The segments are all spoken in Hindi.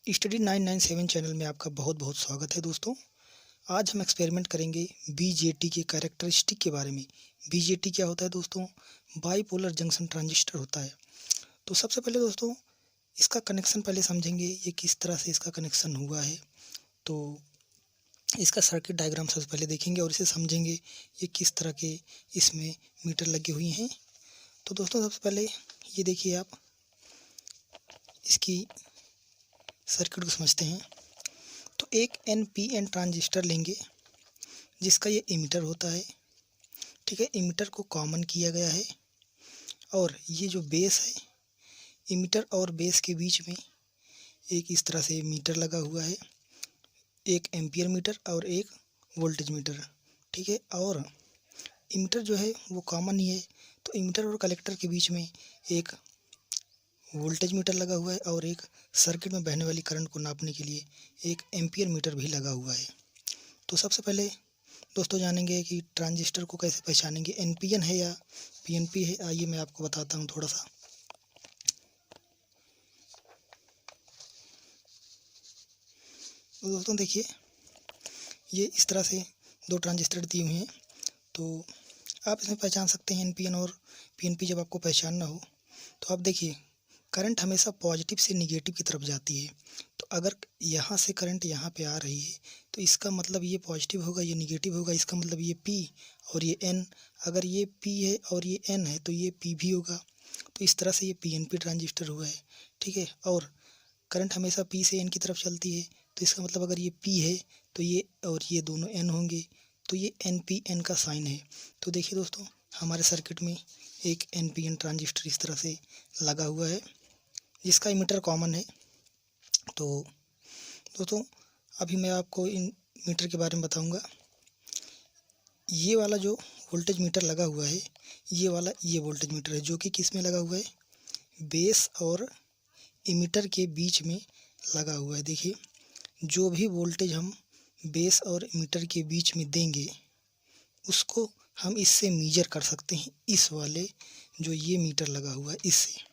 स्टडी 997 चैनल में आपका बहुत बहुत स्वागत है दोस्तों। आज हम एक्सपेरिमेंट करेंगे बीजेटी के कैरेक्टरिस्टिक के बारे में। बीजेटी क्या होता है दोस्तों? बाईपोलर जंक्शन ट्रांजिस्टर होता है। तो सबसे पहले दोस्तों इसका कनेक्शन पहले समझेंगे, ये किस तरह से इसका कनेक्शन हुआ है। तो इसका सर्किट डायग्राम सबसे पहले देखेंगे और इसे समझेंगे ये किस तरह के इसमें मीटर लगे हुए हैं। तो दोस्तों सबसे पहले ये देखिए, आप इसकी सर्किट को समझते हैं। तो एक एनपीएन ट्रांजिस्टर लेंगे जिसका ये इमीटर होता है, ठीक है। इमीटर को कॉमन किया गया है और ये जो बेस है, इमीटर और बेस के बीच में एक इस तरह से मीटर लगा हुआ है, एक एम्पियर मीटर और एक वोल्टेज मीटर, ठीक है। और इमीटर जो है वो कॉमन ही है, तो इमीटर और कलेक्टर के बीच में एक वोल्टेज मीटर लगा हुआ है और एक सर्किट में बहने वाली करंट को नापने के लिए एक एम्पियर मीटर भी लगा हुआ है। तो सबसे पहले दोस्तों जानेंगे कि ट्रांजिस्टर को कैसे पहचानेंगे, एनपीएन है या पीएनपी है। आइए मैं आपको बताता हूँ थोड़ा सा। तो दोस्तों देखिए, ये इस तरह से दो ट्रांजिस्टर दिए हुए हैं, तो आप इसमें पहचान सकते हैं एनपीएन और पीएनपी। जब आपको पहचानना हो तो आप देखिए, करंट हमेशा पॉजिटिव से निगेटिव की तरफ जाती है। तो अगर यहाँ से करंट यहाँ पे आ रही है तो इसका मतलब ये पॉजिटिव होगा, ये निगेटिव होगा। इसका मतलब ये P और ये N, अगर ये P है और ये N है तो ये P भी होगा। तो इस तरह से ये PNP ट्रांजिस्टर हुआ है, ठीक है। और करंट हमेशा P से N की तरफ चलती है, तो इसका मतलब अगर ये P है तो ये और ये दोनों N होंगे, तो ये NPN का साइन है। तो देखिए दोस्तों, हमारे सर्किट में एक NPN ट्रांजिस्टर इस तरह से लगा हुआ है जिसका इमीटर कॉमन है। तो दोस्तों अभी मैं आपको इन मीटर के बारे में बताऊंगा। ये वाला जो वोल्टेज मीटर लगा हुआ है, ये वाला ये वोल्टेज मीटर है जो कि किस में लगा हुआ है, बेस और इमीटर के बीच में लगा हुआ है। देखिए, जो भी वोल्टेज हम बेस और इमीटर के बीच में देंगे उसको हम इससे मीजर कर सकते हैं, इस वाले जो ये मीटर लगा हुआ है इससे।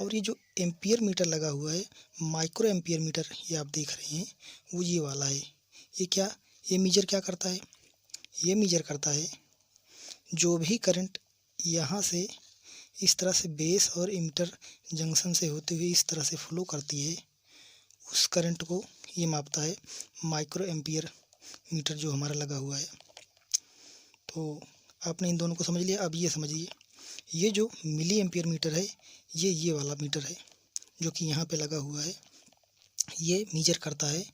और ये जो एम्पियर मीटर लगा हुआ है, माइक्रो एम्पियर मीटर, ये आप देख रहे हैं, वो ये वाला है। ये मीजर क्या करता है? ये मीजर करता है जो भी करंट यहाँ से इस तरह से बेस और इमीटर जंक्शन से होते हुए इस तरह से फ्लो करती है, उस करंट को ये मापता है माइक्रो एम्पियर मीटर जो हमारा लगा हुआ है। तो आपने इन दोनों को समझ लिया। अब ये समझिए, ये जो मिली एम्पियर मीटर है, ये वाला मीटर है जो कि यहाँ पे लगा हुआ है। ये मीजर करता है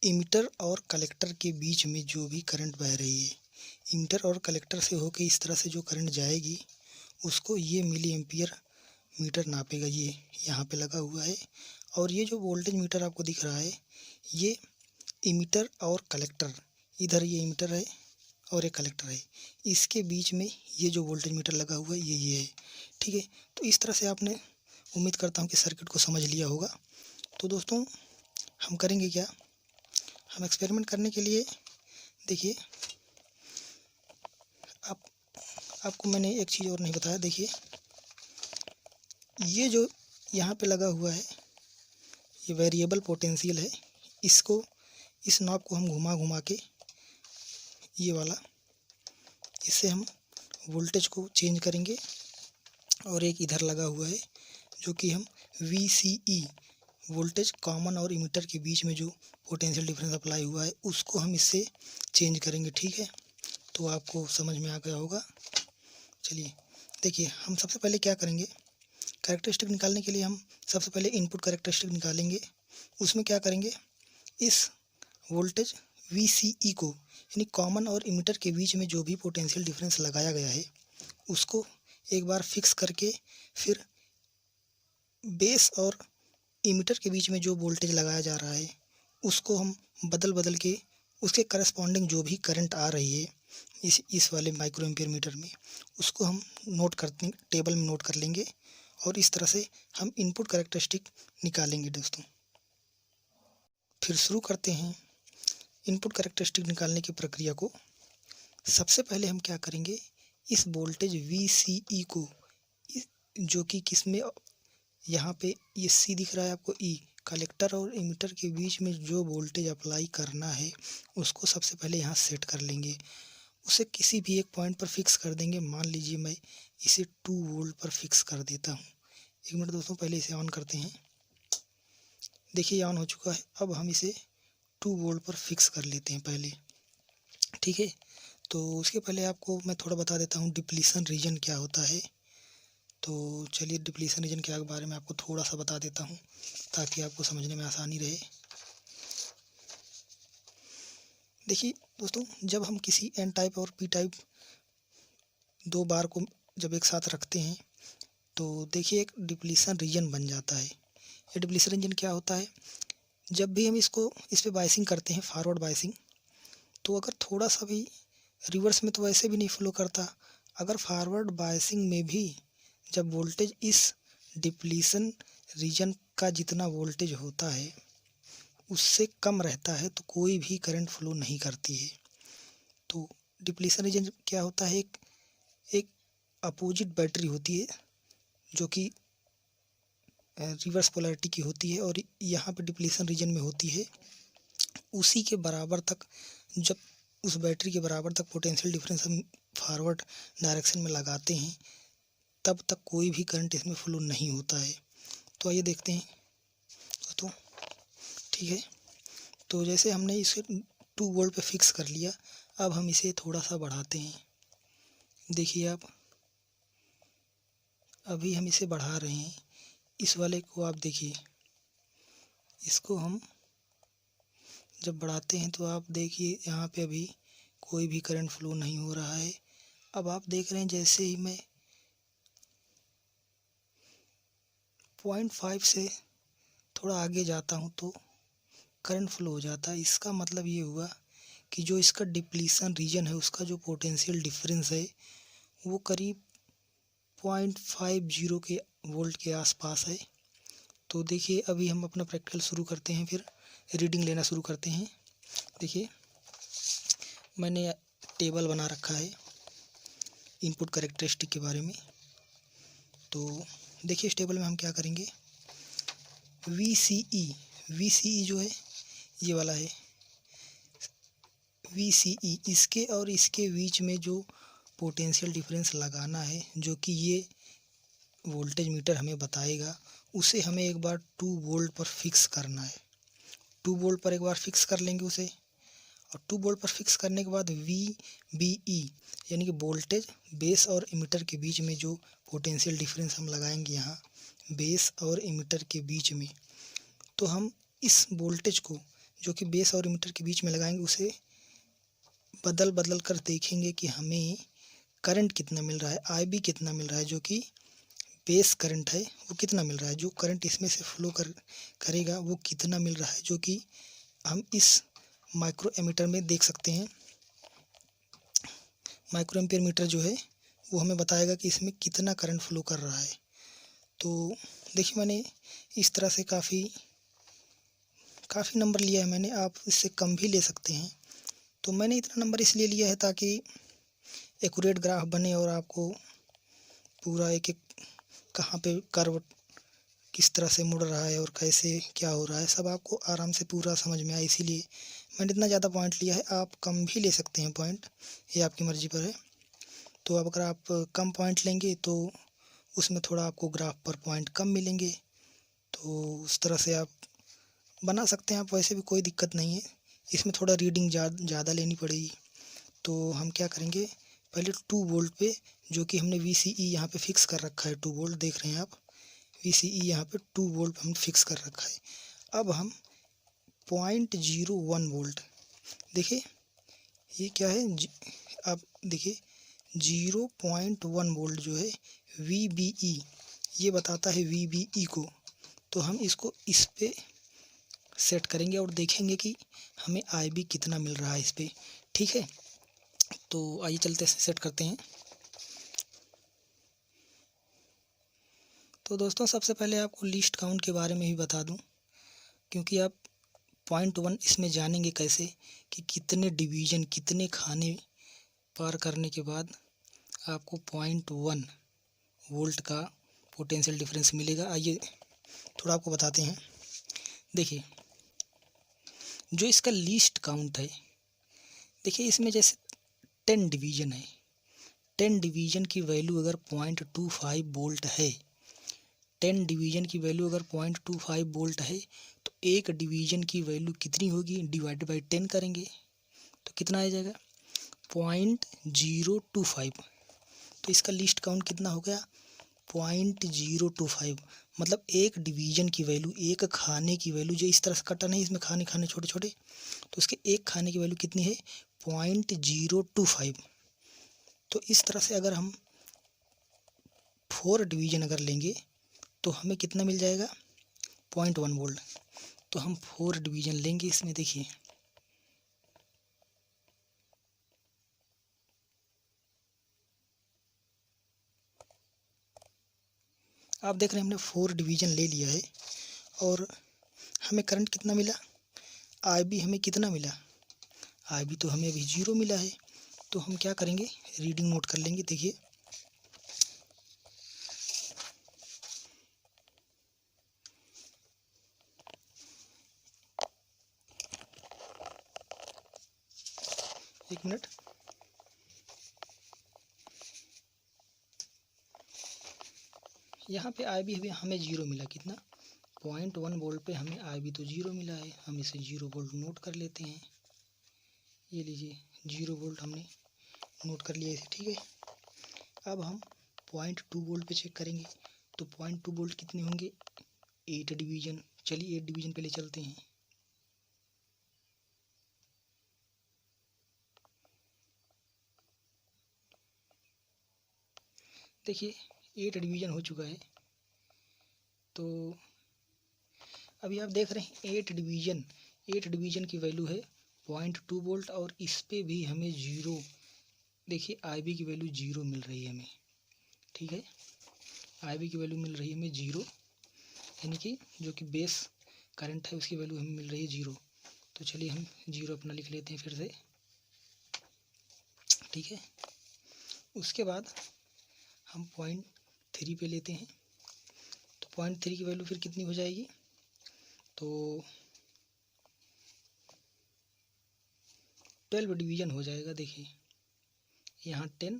इमीटर और कलेक्टर के बीच में जो भी करंट बह रही है। इमीटर और कलेक्टर से होके इस तरह से जो करंट जाएगी उसको ये मिली एम्पियर मीटर नापेगा। ये यहाँ पे लगा हुआ है। और ये जो वोल्टेज मीटर आपको दिख रहा है, ये इमीटर और कलेक्टर, इधर ये इमीटर है और एक कलेक्टर है, इसके बीच में ये जो वोल्टेज मीटर लगा हुआ है ये है, ठीक है। तो इस तरह से आपने, उम्मीद करता हूँ कि सर्किट को समझ लिया होगा। तो दोस्तों हम करेंगे क्या, हम एक्सपेरिमेंट करने के लिए देखिए, आपको मैंने एक चीज़ और नहीं बताया। देखिए, ये जो यहाँ पे लगा हुआ है ये वेरिएबल पोटेंशियल है। इस नॉब को हम घुमा घुमा के, ये वाला, इससे हम वोल्टेज को चेंज करेंगे। और एक इधर लगा हुआ है जो कि हम VCE, वोल्टेज कॉमन और इमीटर के बीच में जो पोटेंशियल डिफरेंस अप्लाई हुआ है उसको हम इससे चेंज करेंगे, ठीक है। तो आपको समझ में आ गया होगा। चलिए देखिए, हम सबसे पहले क्या करेंगे, कैरेक्टरिस्टिक निकालने के लिए हम सबसे पहले इनपुट कैरेक्टरिस्टिक निकालेंगे। उसमें क्या करेंगे, इस वोल्टेज VCE को, यानी कॉमन और इमीटर के बीच में जो भी पोटेंशियल डिफरेंस लगाया गया है उसको एक बार फिक्स करके, फिर बेस और इमीटर के बीच में जो वोल्टेज लगाया जा रहा है उसको हम बदल बदल के उसके करस्पॉन्डिंग जो भी करंट आ रही है इस वाले माइक्रो एम्पियर मीटर में, उसको हम नोट करते, टेबल में नोट कर लेंगे। और इस तरह से हम इनपुट कैरेक्टरिस्टिक निकालेंगे दोस्तों। फिर शुरू करते हैं इनपुट कैरेक्टरिस्टिक निकालने की प्रक्रिया को। सबसे पहले हम क्या करेंगे, इस वोल्टेज VCE को जो कि किस में यहाँ पे ये सी दिख रहा है आपको, ई कलेक्टर और इमीटर के बीच में जो वोल्टेज अप्लाई करना है उसको सबसे पहले यहाँ सेट कर लेंगे। उसे किसी भी एक पॉइंट पर फिक्स कर देंगे। मान लीजिए मैं इसे 2 वोल्ट पर फिक्स कर देता हूँ। 1 मिनट दोस्तों, पहले इसे ऑन करते हैं। देखिए ये ऑन हो चुका है। अब हम इसे 2 वोल्ट पर फिक्स कर लेते हैं पहले, ठीक है। तो उसके पहले आपको मैं थोड़ा बता देता हूँ डिप्लीशन रीजन क्या होता है। तो चलिए डिप्लीशन रीजन के बारे में आपको थोड़ा सा बता देता हूँ ताकि आपको समझने में आसानी रहे। देखिए दोस्तों, जब हम किसी एन टाइप और पी टाइप 2 बार को जब एक साथ रखते हैं तो देखिए एक डिप्लीशन रीजन बन जाता है। ये डिप्लीशन रीजन क्या होता है, जब भी हम इस पे बायसिंग करते हैं, फॉरवर्ड बायसिंग, तो अगर थोड़ा सा भी रिवर्स में तो वैसे भी नहीं फ्लो करता, अगर फॉरवर्ड बायसिंग में भी जब वोल्टेज इस डिप्लीशन रीजन का जितना वोल्टेज होता है उससे कम रहता है तो कोई भी करंट फ्लो नहीं करती है। तो डिप्लीशन रीजन क्या होता है, एक अपोजिट बैटरी होती है जो कि रिवर्स पोलैरिटी की होती है और यहाँ पे डिप्लीशन रीजन में होती है। उसी के बराबर तक, जब उस बैटरी के बराबर तक पोटेंशियल डिफरेंस हम फॉरवर्ड डायरेक्शन में लगाते हैं तब तक कोई भी करंट इसमें फ्लो नहीं होता है। तो आइए देखते हैं दोस्तों, ठीक है। तो जैसे हमने इसे 2 वोल्ट पे फिक्स कर लिया, अब हम इसे थोड़ा सा बढ़ाते हैं। देखिए आप, अभी हम इसे बढ़ा रहे हैं। इस वाले को आप देखिए, इसको हम जब बढ़ाते हैं तो आप देखिए यहाँ पे अभी कोई भी करंट फ्लो नहीं हो रहा है। अब आप देख रहे हैं जैसे ही मैं 0.5 से थोड़ा आगे जाता हूँ तो करंट फ्लो हो जाता है। इसका मतलब ये हुआ कि जो इसका डिप्लीशन रीजन है उसका जो पोटेंशियल डिफरेंस है वो करीब 0.50 के वोल्ट के आसपास है। तो देखिए अभी हम अपना प्रैक्टिकल शुरू करते हैं, फिर रीडिंग लेना शुरू करते हैं। देखिए मैंने टेबल बना रखा है इनपुट कैरेक्टरिस्टिक के बारे में। तो देखिए इस टेबल में हम क्या करेंगे, VCE जो है ये वाला है VCE, इसके और इसके बीच में जो पोटेंशियल डिफरेंस लगाना है जो कि ये वोल्टेज मीटर हमें बताएगा, उसे हमें एक बार 2 वोल्ट पर फिक्स करना है। 2 वोल्ट पर एक बार फिक्स कर लेंगे उसे, और 2 वोल्ट पर फिक्स करने के बाद VBE यानी कि वोल्टेज बेस और इमीटर के बीच में जो पोटेंशियल डिफरेंस हम लगाएंगे यहाँ बेस और इमीटर के बीच में, तो हम इस वोल्टेज को जो कि बेस और इमीटर के बीच में लगाएंगे उसे बदल कर देखेंगे कि हमें करंट कितना मिल रहा है, IB कितना मिल रहा है, जो कि बेस करंट है वो कितना मिल रहा है, जो करंट इसमें से फ्लो करेगा वो कितना मिल रहा है, जो कि हम इस माइक्रो एमीटर में देख सकते हैं। माइक्रो एम्पियर मीटर जो है वो हमें बताएगा कि इसमें कितना करंट फ्लो कर रहा है। तो देखिए मैंने इस तरह से काफ़ी नंबर लिया है मैंने, आप इससे कम भी ले सकते हैं। तो मैंने इतना नंबर इसलिए लिया है ताकि एक्यूरेट ग्राफ बने और आपको पूरा एक कहाँ पे कर्व किस तरह से मुड़ रहा है और कैसे क्या हो रहा है सब आपको आराम से पूरा समझ में आए, इसीलिए मैंने इतना ज़्यादा पॉइंट लिया है। आप कम भी ले सकते हैं पॉइंट, ये आपकी मर्ज़ी पर है। तो अब अगर आप कम पॉइंट लेंगे तो उसमें थोड़ा आपको ग्राफ पर पॉइंट कम मिलेंगे, तो उस तरह से आप बना सकते हैं। आप वैसे भी कोई दिक्कत नहीं है, इसमें थोड़ा रीडिंग ज़्यादा लेनी पड़ेगी। तो हम क्या करेंगे, पहले 2 वोल्ट पे जो कि हमने VCE यहाँ पे फिक्स कर रखा है, 2 वोल्ट देख रहे हैं आप, VCE यहाँ पे 2 वोल्ट हम फिक्स कर रखा है। अब हम 0.01 वोल्ट, देखिए ये क्या है, आप देखिए 0.1 वोल्ट जो है VBE ये बताता है VBE को। तो हम इसको इस पे सेट करेंगे और देखेंगे कि हमें IB कितना मिल रहा है इस पे, ठीक है। तो आइए चलते से सेट करते हैं। तो दोस्तों सबसे पहले आपको लीस्ट काउंट के बारे में ही बता दूं, क्योंकि आप 0.1 इसमें जानेंगे कैसे कि कितने डिवीज़न कितने खाने पार करने के बाद आपको 0.1 वोल्ट का पोटेंशियल डिफरेंस मिलेगा। आइए थोड़ा आपको बताते हैं। देखिए जो इसका लीस्ट काउंट है, देखिए इसमें जैसे 10 डिवीज़न है, 10 डिवीज़न की वैल्यू अगर 0.25 वोल्ट है, 10 डिवीज़न की वैल्यू अगर 0.25 वोल्ट है तो एक डिवीज़न की वैल्यू कितनी होगी, डिवाइड बाई 10 करेंगे तो कितना आ जाएगा 0.025। तो इसका लीस्ट काउंट कितना हो गया 0.025। मतलब एक डिवीज़न की वैल्यू, एक खाने की वैल्यू, जो इस तरह से कटा नहीं, इसमें खाने खाने छोटे छोटे, तो उसके एक खाने की वैल्यू कितनी है 0.025। तो इस तरह से अगर हम 4 डिवीज़न अगर लेंगे तो हमें कितना मिल जाएगा 0.1 वोल्ट। तो हम 4 डिवीज़न लेंगे इसमें। देखिए आप देख रहे हैं हमने 4 डिवीज़न ले लिया है और हमें करंट कितना मिला, आई बी हमें कितना मिला, आई बी तो हमें अभी 0 मिला है। तो हम क्या करेंगे, रीडिंग नोट कर लेंगे। देखिए एक मिनट, यहाँ पे आई बी हमें 0 मिला, कितना 0.1 वोल्ट पे हमें आई बी तो 0 मिला है। हम इसे 0 वोल्ट नोट कर लेते हैं। ये लीजिए 0 वोल्ट हमने नोट कर लिया इसे, ठीक है। अब हम 0.2 वोल्ट पे चेक करेंगे तो 0.2 वोल्ट कितने होंगे 8 डिवीज़न। चलिए 8 डिवीज़न पे ले चलते हैं। देखिए 8 डिवीज़न हो चुका है। तो अभी आप देख रहे हैं 8 डिवीज़न की वैल्यू है 0.2 वोल्ट और इस पे भी हमें 0, देखिए आई बी की वैल्यू 0 मिल रही है हमें, ठीक है। आई बी की वैल्यू मिल रही है हमें 0, यानी कि जो कि बेस करंट है उसकी वैल्यू हमें मिल रही है 0। तो चलिए हम 0 अपना लिख लेते हैं फिर से, ठीक है। उसके बाद हम 0.3 पे लेते हैं तो 0.3 की वैल्यू फिर कितनी हो जाएगी, तो 12 डिवीज़न हो जाएगा। देखिए यहाँ 10,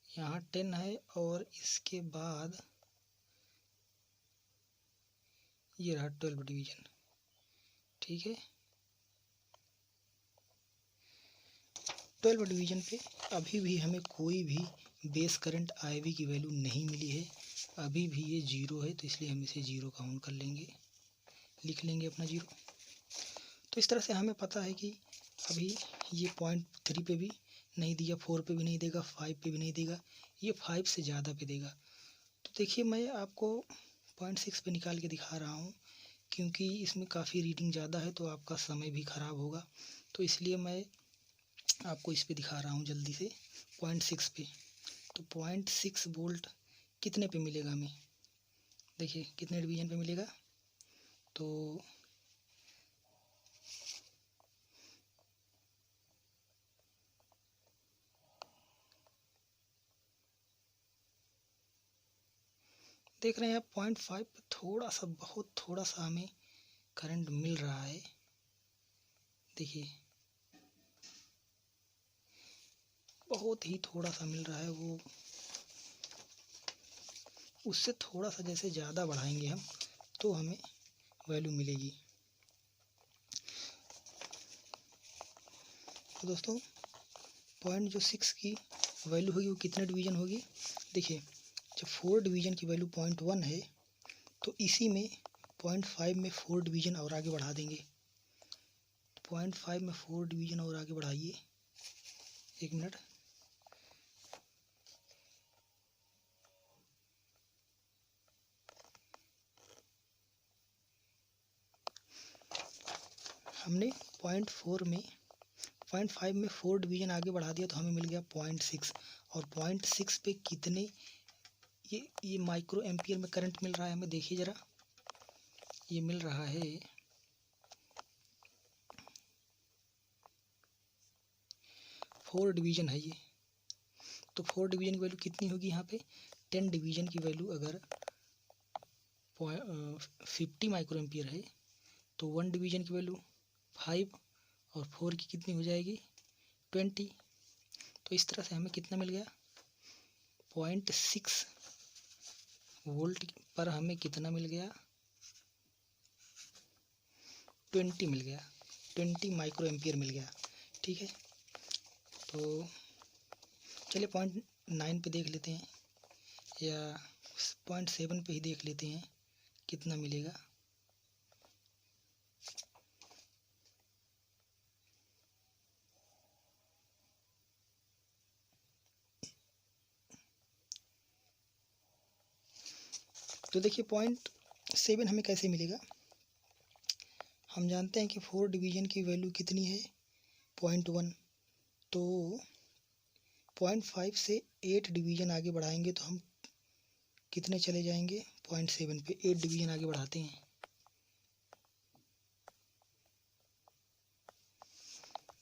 यहाँ 10 है और इसके बाद ये रहा 12 डिवीज़न, ठीक है। 12 डिवीज़न पे अभी भी हमें कोई भी बेस करंट आई बी की वैल्यू नहीं मिली है, अभी भी ये 0 है। तो इसलिए हम इसे 0 काउंट कर लेंगे, लिख लेंगे अपना 0। तो इस तरह से हमें पता है कि अभी ये 0.3 पे भी नहीं दिया, 4 पे भी नहीं देगा, 5 पे भी नहीं देगा, ये 5 से ज़्यादा पे देगा। तो देखिए मैं आपको 0.6 पे निकाल के दिखा रहा हूँ क्योंकि इसमें काफ़ी रीडिंग ज़्यादा है तो आपका समय भी ख़राब होगा, तो इसलिए मैं आपको इस पे दिखा रहा हूँ जल्दी से 0.6 पे। तो 0.6 वोल्ट कितने पे मिलेगा हमें, देखिए कितने डिवीज़न पे मिलेगा, तो देख रहे हैं आप 0.5 पे थोड़ा सा, बहुत थोड़ा सा हमें करंट मिल रहा है। देखिए बहुत ही थोड़ा सा मिल रहा है, वो उससे थोड़ा सा जैसे ज़्यादा बढ़ाएंगे हम तो हमें वैल्यू मिलेगी। तो दोस्तों 0.6 की वैल्यू होगी वो कितने डिवीज़न होगी, देखिए जब 4 डिवीज़न की वैल्यू 0.1 है तो इसी में 0.5 में 4 डिवीज़न और आगे बढ़ा देंगे। 0.5 में 4 डिवीज़न और आगे बढ़ाइए, एक मिनट। हमने 0.4 में 0.5 में 4 डिवीज़न आगे बढ़ा दिया तो हमें मिल गया 0.6। और 0.6 पे कितने ये माइक्रो एम्पियर में करंट मिल रहा है हमें, देखिए ज़रा, ये मिल रहा है 4 डिवीज़न है ये। तो 4 डिवीज़न की वैल्यू कितनी होगी यहाँ पे 10 डिवीजन की वैल्यू अगर 50 माइक्रो एम्पियर है तो 1 डिवीजन की वैल्यू 5 और 4 की कितनी हो जाएगी 20। तो इस तरह से हमें कितना मिल गया 0.6 वोल्ट पर हमें कितना मिल गया 20 मिल गया, 20 माइक्रो एम्पियर मिल गया। ठीक है, तो चलिए 0.9 पे देख लेते हैं या 0.7 पे ही देख लेते हैं कितना मिलेगा। तो देखिए 0.7 हमें कैसे मिलेगा। हम जानते हैं कि 4 डिवीजन की वैल्यू कितनी है 0.1, तो 0.5 से 8 डिवीजन आगे बढ़ाएंगे तो हम कितने चले जाएंगे 0.7 पे 8 डिवीजन आगे बढ़ाते हैं।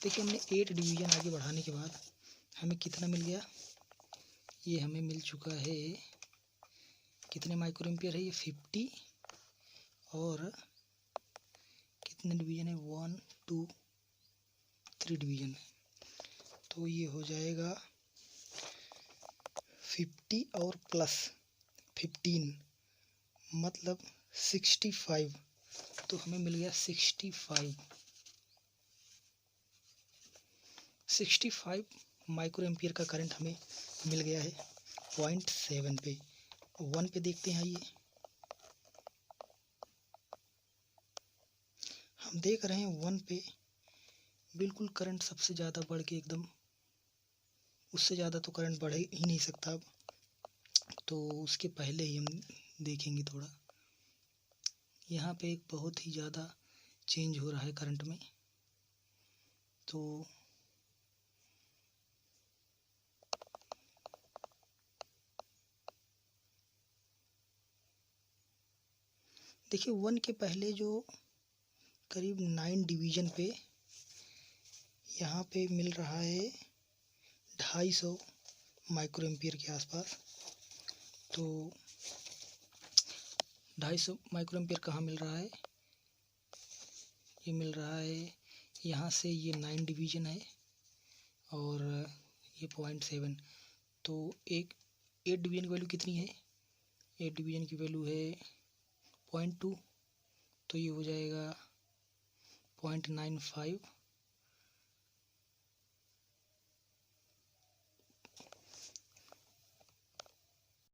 देखिए हमने 8 डिवीजन आगे बढ़ाने के बाद हमें कितना मिल गया, ये हमें मिल चुका है कितने माइक्रो एम्पियर है ये 50 और कितने डिवीजन है 1 2 3 डिवीजन है, तो ये हो जाएगा 50 और प्लस 15 मतलब 65। तो हमें मिल गया 65 माइक्रो एम्पियर का करंट हमें मिल गया है 0.7 पे। 1 पे देखते हैं, आइए हम देख रहे हैं 1 पे बिल्कुल करंट सबसे ज़्यादा बढ़ के एकदम, उससे ज़्यादा तो करंट बढ़ ही नहीं सकता अब, तो उसके पहले ही हम देखेंगे थोड़ा। यहाँ पे एक बहुत ही ज़्यादा चेंज हो रहा है करंट में, तो देखिए 1 के पहले जो करीब 9 डिवीजन पे यहाँ पे मिल रहा है 250 माइक्रो एम्पियर के आसपास। तो 250 माइक्रो एम्पियर कहाँ मिल रहा है, ये मिल रहा है यहाँ से, ये 9 डिवीजन है और ये 0.7, तो एक 8 डिवीजन की वैल्यू कितनी है, 8 डिवीजन की वैल्यू है 0.2, तो ये हो जाएगा 0.95।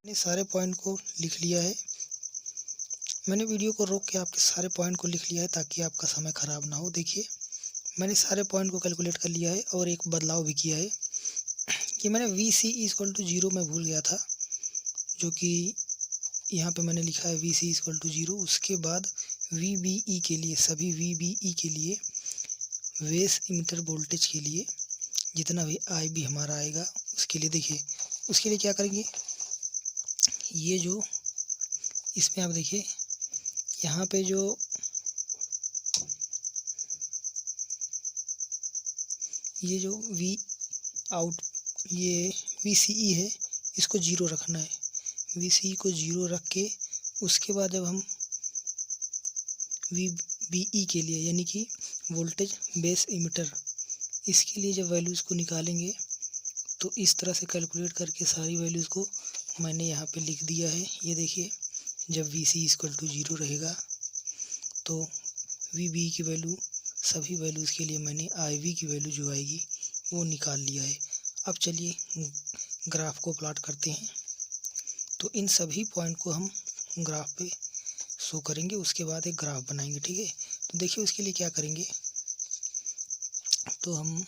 मैंने सारे पॉइंट को लिख लिया है, मैंने वीडियो को रोक के आपके सारे पॉइंट को लिख लिया है ताकि आपका समय ख़राब ना हो। देखिए मैंने सारे पॉइंट को कैलकुलेट कर लिया है और एक बदलाव भी किया है कि मैंने VC=0 में भूल गया था, जो कि यहाँ पे मैंने लिखा है VC=0। उसके बाद VBE के लिए, सभी VBE के लिए बेस इमिटर वोल्टेज के लिए जितना भी IB हमारा आएगा उसके लिए, देखिए उसके लिए क्या करेंगे, ये जो इसमें आप देखिए यहाँ पे जो ये जो V आउट ये VCE है इसको 0 रखना है, VCE को 0 रख के उसके बाद जब हम VBE के लिए यानी कि वोल्टेज बेस इमिटर, इसके लिए जब वैल्यूज़ को निकालेंगे तो इस तरह से कैलकुलेट करके सारी वैल्यूज़ को मैंने यहाँ पे लिख दिया है। ये देखिए जब VC=0 रहेगा तो VBE की वैल्यू, सभी वैल्यूज़ के लिए मैंने IB की वैल्यू जो आएगी वो निकाल लिया है। अब चलिए ग्राफ को प्लॉट करते हैं, तो इन सभी पॉइंट को हम ग्राफ पे शो करेंगे, उसके बाद एक ग्राफ बनाएंगे। ठीक है, तो देखिए उसके लिए क्या करेंगे, तो हम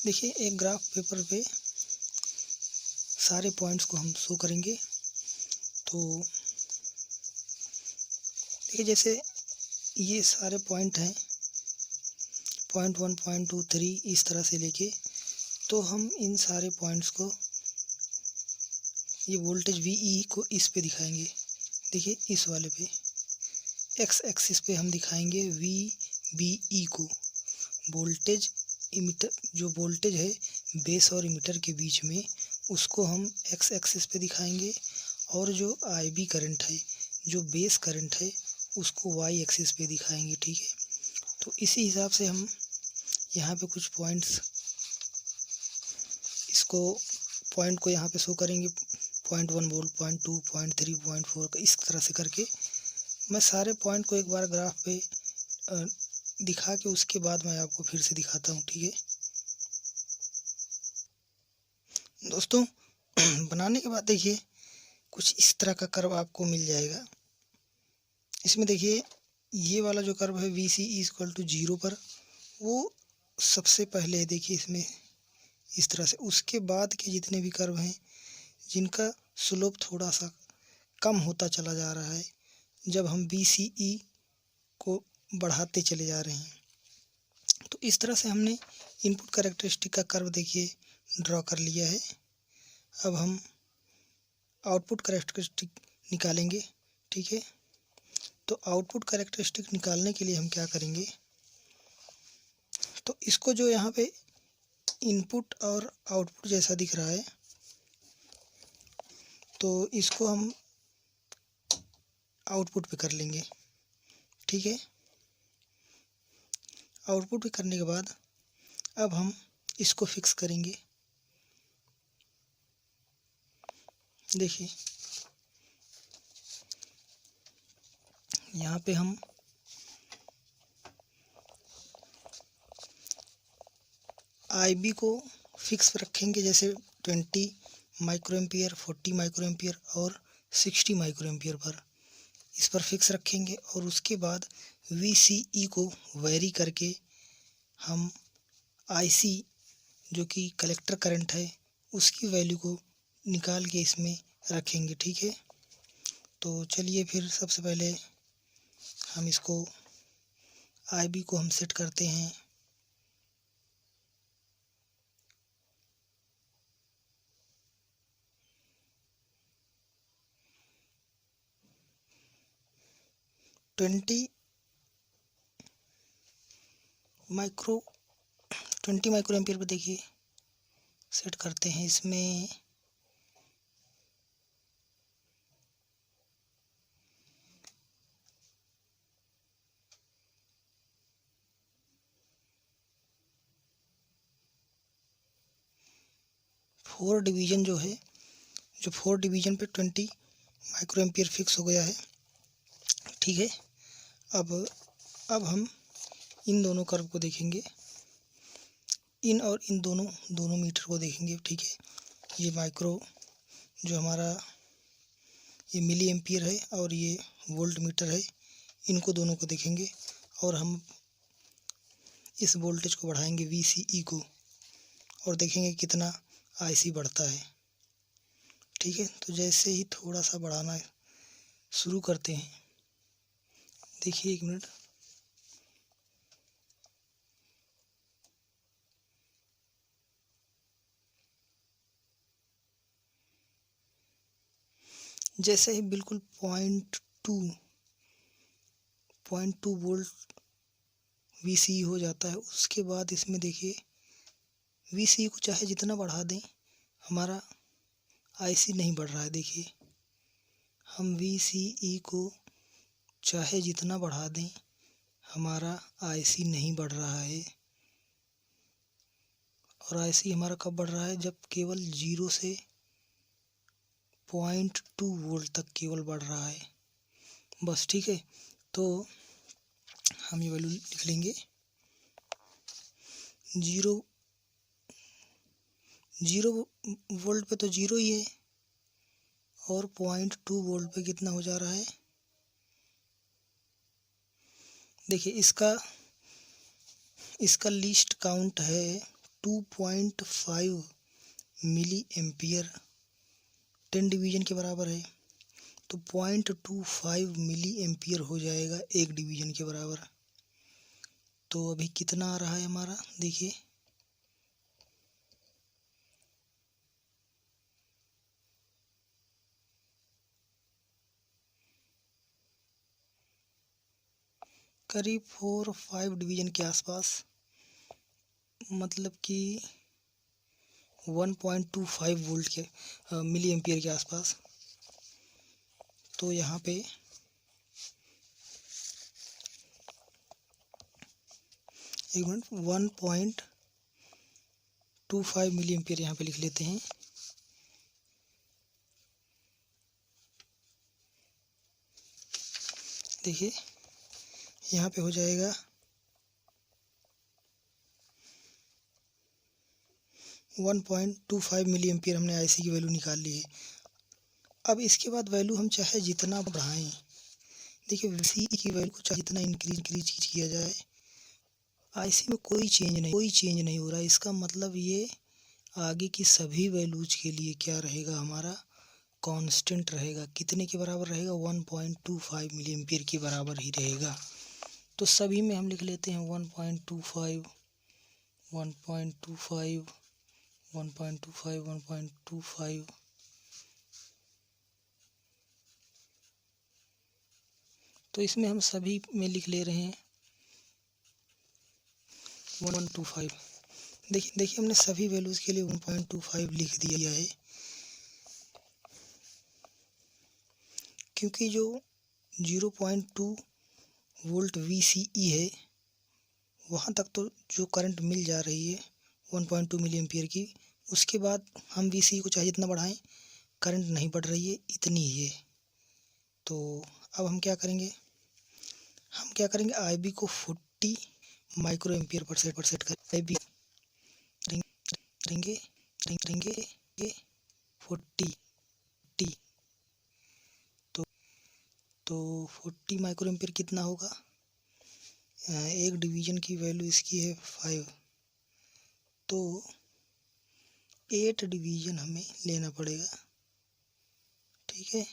देखिए एक ग्राफ पेपर पे सारे पॉइंट्स को हम शो करेंगे। तो देखिए जैसे ये सारे पॉइंट हैं 0.1 0.2 3 इस तरह से लेके, तो हम इन सारे पॉइंट्स को, ये वोल्टेज VE को इस पे दिखाएंगे, देखिए इस वाले पे X एक्सिस पे हम दिखाएंगे VBE को, वोल्टेज इमीटर जो वोल्टेज है बेस और इमीटर के बीच में, उसको हम एक्स एक्सिस पे दिखाएंगे, और जो आईबी करंट है, जो बेस करंट है, उसको वाई एक्सिस पे दिखाएंगे। ठीक है, तो इसी हिसाब से हम यहाँ पे कुछ पॉइंट्स इसको पॉइंट को यहाँ पे शो करेंगे। 0.1 वोल्ट, 0.2, 0.3, 0.4 इस तरह से करके मैं सारे पॉइंट को एक बार ग्राफ पे दिखा के उसके बाद मैं आपको फिर से दिखाता हूँ। ठीक है दोस्तों, बनाने के बाद देखिए कुछ इस तरह का कर्व आपको मिल जाएगा। इसमें देखिए ये वाला जो कर्व है वी सी इक्वल टू 0 पर, वो सबसे पहले है। देखिए इसमें इस तरह से, उसके बाद के जितने भी कर्व हैं जिनका स्लोप थोड़ा सा कम होता चला जा रहा है जब हम बी सी ई को बढ़ाते चले जा रहे हैं। तो इस तरह से हमने इनपुट कैरेक्टरिस्टिक का कर्व देखिए ड्रॉ कर लिया है। अब हम आउटपुट कैरेक्टरिस्टिक निकालेंगे। ठीक है, तो आउटपुट कैरेक्टरिस्टिक निकालने के लिए हम क्या करेंगे, तो इसको जो यहाँ पे इनपुट और आउटपुट जैसा दिख रहा है, तो इसको हम आउटपुट पे कर लेंगे। ठीक है, आउटपुट पे करने के बाद अब हम इसको फिक्स करेंगे। देखिए यहाँ पे हम आईबी को फिक्स रखेंगे, जैसे 20 माइक्रो एम्पियर, 40 माइक्रो एम्पियर और 60 माइक्रो एम्पियर पर, इस पर फिक्स रखेंगे। और उसके बाद VCE को वेरी करके हम IC जो कि कलेक्टर करंट है उसकी वैल्यू को निकाल के इसमें रखेंगे। ठीक है, तो चलिए फिर सबसे पहले हम इसको IB को हम सेट करते हैं। ट्वेंटी माइक्रो एम्पियर पर देखिए सेट करते हैं। इसमें फोर डिवीज़न जो है, जो 4 डिवीज़न पे 20 माइक्रो एम्पियर फिक्स हो गया है। ठीक है, अब हम इन दोनों कर्व को देखेंगे, इन और इन दोनों मीटर को देखेंगे। ठीक है, ये माइक्रो जो हमारा ये मिली एम्पियर है और ये वोल्ट मीटर है, इनको दोनों को देखेंगे और हम इस वोल्टेज को बढ़ाएंगे VCE को, और देखेंगे कितना IC बढ़ता है। ठीक है, तो जैसे ही थोड़ा सा बढ़ाना शुरू करते हैं, देखिए एक मिनट, जैसे ही बिल्कुल 0.2 वोल्ट VCE हो जाता है, उसके बाद इसमें देखिए VCE को चाहे जितना बढ़ा दें हमारा IC नहीं बढ़ रहा है। देखिए हम VCE को चाहे जितना बढ़ा दें हमारा IC नहीं बढ़ रहा है। और IC हमारा कब बढ़ रहा है, जब केवल 0 से 0.2 वोल्ट तक केवल बढ़ रहा है बस। ठीक है, तो हम ये वैल्यू लिख लेंगे। 0 वोल्ट पे तो 0 ही है, और 0.2 वोल्ट पे कितना हो जा रहा है, देखिए इसका लीस्ट काउंट है 2.5 मिली एम्पियर, 10 डिवीज़न के बराबर है, तो 0.25 मिली एम्पियर हो जाएगा 1 डिवीज़न के बराबर। तो अभी कितना आ रहा है हमारा, देखिए करीब 4-5 डिवीज़न के आसपास मतलब कि 1.25 वोल्ट के मिली एम्पियर के आसपास। तो यहाँ पे एक मिनट 1.25 मिली एम्पियर यहाँ पे लिख लेते हैं। देखिए यहाँ पे हो जाएगा 1.25 मिली एम्पियर हमने आईसी की वैल्यू निकाल ली है। अब इसके बाद वैल्यू हम चाहे जितना बढ़ाएं, देखिए वीसी की वैल्यू को चाहे जितना इंक्रीज किया जाए, आईसी में कोई चेंज नहीं हो रहा है। इसका मतलब ये आगे की सभी वैल्यूज के लिए क्या रहेगा, हमारा कांस्टेंट रहेगा। कितने के बराबर रहेगा, 1.25 मिली एम्पियर के बराबर ही रहेगा। तो सभी में हम लिख लेते हैं 1.25 1.25 1.25 1.25। तो इसमें हम सभी में लिख ले रहे हैं 1.25। देखिए हमने सभी वैल्यूज़ के लिए 1.25 लिख दिया है, क्योंकि जो 0.2 वोल्ट VCE है वहाँ तक तो जो करंट मिल जा रही है 1.2 मिली एम्पियर की, उसके बाद हम VCE को चाहे जितना बढ़ाएं करंट नहीं बढ़ रही है, इतनी ही है। तो अब हम क्या करेंगे, IB को 40 माइक्रो एम्पियर पर सेट करें। IB करेंगे 40 तो 40 माइक्रो एम्पियर कितना होगा, एक डिवीज़न की वैल्यू इसकी है 5, तो 8 डिवीज़न हमें लेना पड़ेगा। ठीक है,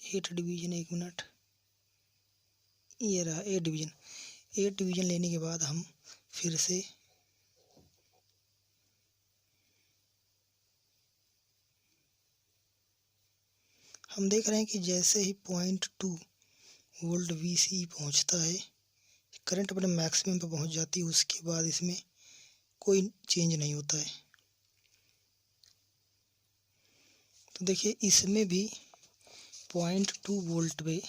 एट डिवीज़न, एक मिनट, ये रहा 8 डिवीज़न। 8 डिवीज़न लेने के बाद हम फिर से हम देख रहे हैं कि जैसे ही 0.2 वोल्ट VCE पहुंचता है, करंट अपने मैक्सिमम पे पहुंच जाती है, उसके बाद इसमें कोई चेंज नहीं होता है। तो देखिए इसमें भी 0.2 वोल्ट पे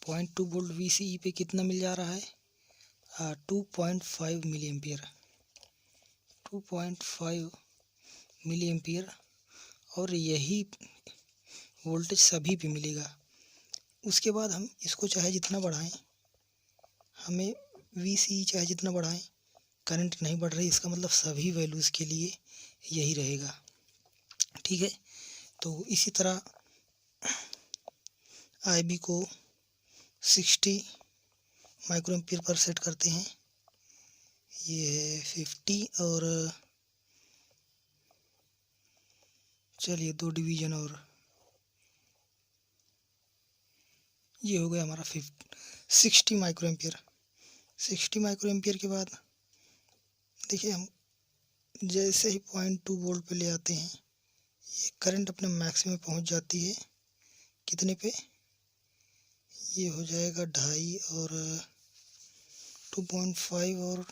0.2 वोल्ट VCE पे कितना मिल जा रहा है, 2.5 मिली एम्पियर 2.5 मिली एम्पियर, और यही वोल्टेज सभी पे मिलेगा। उसके बाद हम इसको चाहे जितना बढ़ाएं, हमें VCE चाहे जितना बढ़ाएं करंट नहीं बढ़ रही, इसका मतलब सभी वैल्यूज़ के लिए यही रहेगा। ठीक है, तो इसी तरह IB को 60 माइक्रो एम्पियर पर सेट करते हैं। ये है 50 और चलिए 2 डिवीज़न और, ये हो गया हमारा 60 माइक्रो एम्पियर। 60 माइक्रो एम्पियर के बाद देखिए हम जैसे ही 0.2 वोल्ट पे ले आते हैं, ये करंट अपने मैक्सिमम पहुंच जाती है। कितने पे, ये हो जाएगा 2.5 और 2.5 और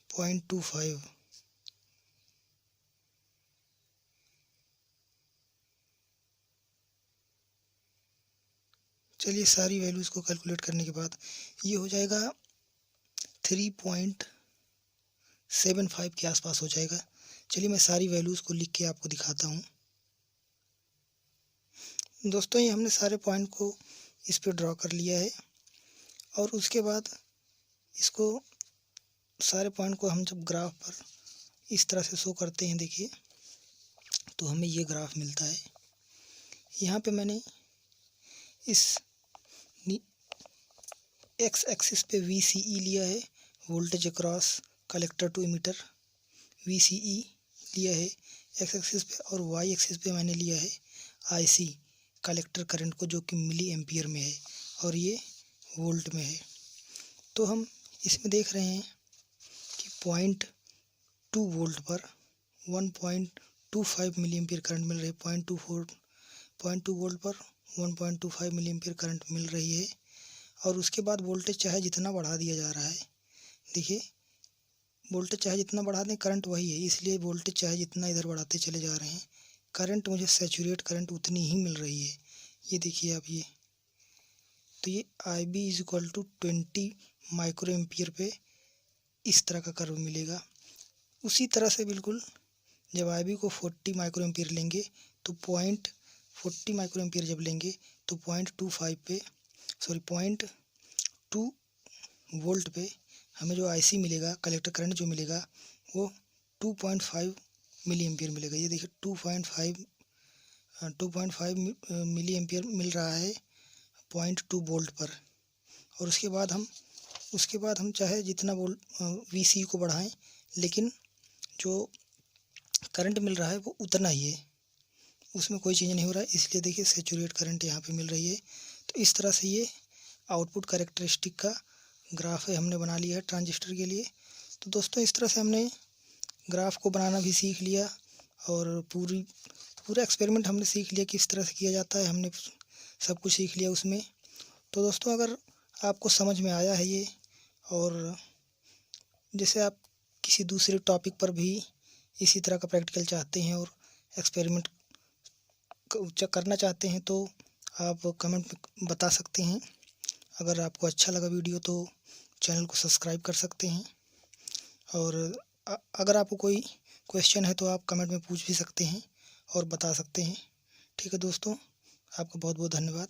0.25। चलिए सारी वैल्यूज़ को कैलकुलेट करने के बाद ये हो जाएगा 3.75 के आसपास हो जाएगा। चलिए मैं सारी वैल्यूज़ को लिख के आपको दिखाता हूँ। दोस्तों ये हमने सारे पॉइंट को इस पे ड्रॉ कर लिया है, और उसके बाद इसको सारे पॉइंट को हम जब ग्राफ पर इस तरह से शो करते हैं, देखिए तो हमें ये ग्राफ मिलता है। यहाँ पे मैंने इस एक्स एक्सिस पे VCE लिया है, voltage across collector to emitter, VCE लिया है एक्स एक्सिस पे, और वाई एक्सिस पे मैंने लिया है IC कलेक्टर करंट को, जो कि मिली एम्पियर में है और ये वोल्ट में है। तो हम इसमें देख रहे हैं कि 0.2 वोल्ट पर 0.25 मिली एम्पियर करंट मिल रही है। 0.2 वोल्ट पर 1.25 मिली एम्पियर करंट मिल रही है। और उसके बाद वोल्टेज चाहे जितना बढ़ा दिया जा रहा है, देखिए वोल्टेज चाहे जितना बढ़ा दें करंट वही है, इसलिए वोल्टेज चाहे जितना इधर बढ़ाते चले जा रहे हैं, करंट मुझे सैचुरेट करंट उतनी ही मिल रही है। ये देखिए आप, ये तो ये IB is equal to 20 micro ampere पे इस तरह का कर्व मिलेगा। उसी तरह से बिल्कुल जब IB को 40 माइक्रो एम्पियर लेंगे तो 40 माइक्रो एम्पियर जब लेंगे तो 0.2 वोल्ट पे हमें जो IC मिलेगा, कलेक्टर करंट जो मिलेगा वो 2.5 मिली एम्पियर मिलेगा। ये देखिए 2.5 मिली एम्पियर मिल रहा है 0.2 वोल्ट पर। और उसके बाद हम चाहे जितना वोल्ट VC को बढ़ाएं, लेकिन जो करंट मिल रहा है वो उतना ही है, उसमें कोई चेंज नहीं हो रहा है। इसलिए देखिए सैचुरेट करंट यहाँ पे मिल रही है। तो इस तरह से ये आउटपुट कैरेक्टरिस्टिक का ग्राफ है, हमने बना लिया है ट्रांजिस्टर के लिए। तो दोस्तों इस तरह से हमने ग्राफ को बनाना भी सीख लिया और पूरा एक्सपेरिमेंट हमने सीख लिया किस तरह से किया जाता है, हमने सब कुछ सीख लिया उसमें। तो दोस्तों अगर आपको समझ में आया है ये, और जैसे आप किसी दूसरे टॉपिक पर भी इसी तरह का प्रैक्टिकल चाहते हैं और एक्सपेरिमेंट करना चाहते हैं तो आप कमेंट में बता सकते हैं। अगर आपको अच्छा लगा वीडियो तो चैनल को सब्सक्राइब कर सकते हैं। और अगर आपको कोई क्वेश्चन है तो आप कमेंट में पूछ भी सकते हैं और बता सकते हैं। ठीक है दोस्तों, आपका बहुत बहुत धन्यवाद।